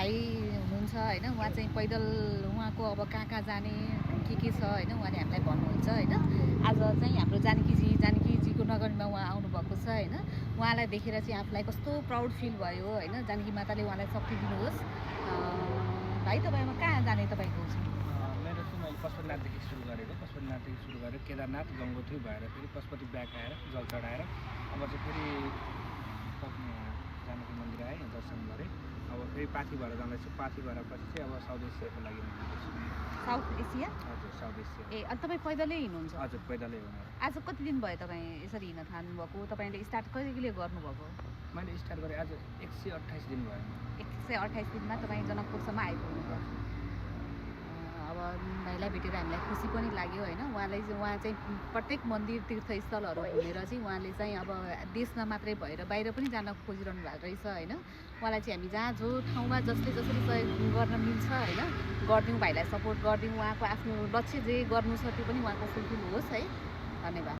भाइ हुनुहुन्छ हैन, उहाँ चाहिँ पैदल उहाँको अब कहाँ जाने के छ हैन, उहाँले हामीलाई भन्नुहुन्छ हैन। आज चाहिँ हाम्रो जानकीजीको नगरमा उहाँ आउनुभएको छ हैन। उहाँलाई देखेर चाहिँ आफूलाई कस्तो प्राउड फिल भयो हैन। जानकी माताले उहाँलाई शक्ति दिनुहोस्। भाइ तपाईँ कहाँ जाने तपाईँको? मेरो चाहिँ मैले पशुपतिनाथदेखि सुरु गरेको, पशुपतिनाथदेखि सुरु गरेर केदारनाथ गङ्गोत्री भएर फेरि पशुपति ब्याक आएर जल चढाएर अब चाहिँ फेरि जानकी मन्दिर आएँ, दर्शन गरेँ। अब फेरि पाथी भएर जाँदैछु। पाथी भएर पछि चाहिँ अब साउथ एसियाको लागि साउथ एसिया? हजुर, साउथ एसिया। ए, अनि तपाईँ पैदलै हिँड्नुहुन्छ? हजुर, पैदलै हुनु। आज कति दिन भयो तपाईँ यसरी हिँड्न थाल्नुभएको? तपाईँले स्टार्ट कहिले गर्नुभएको? मैले स्टार्ट गरेँ आज 128 दिन भयो। 128 दिनमा तपाईँ जनकपुरसम्म आइपुग्नुभयो। अब भाइलाई भेटेर हामीलाई खुसी पनि लाग्यो होइन। उहाँ चाहिँ प्रत्येक मन्दिर तीर्थस्थलहरू घुमेर चाहिँ उहाँले चाहिँ अब देशमा मात्रै भएर बाहिर पनि जान खोजिरहनु भएको रहेछ होइन। उहाँलाई चाहिँ हामी जहाँ जो ठाउँमा जसले जसरी सहयोग गर्न मिल्छ होइन गरिदिउँ, भाइलाई सपोर्ट गरिदिउँ। उहाँको आफ्नो लक्ष्य जे गर्नु छ त्यो पनि उहाँको फुलफिल होस् है। धन्यवाद।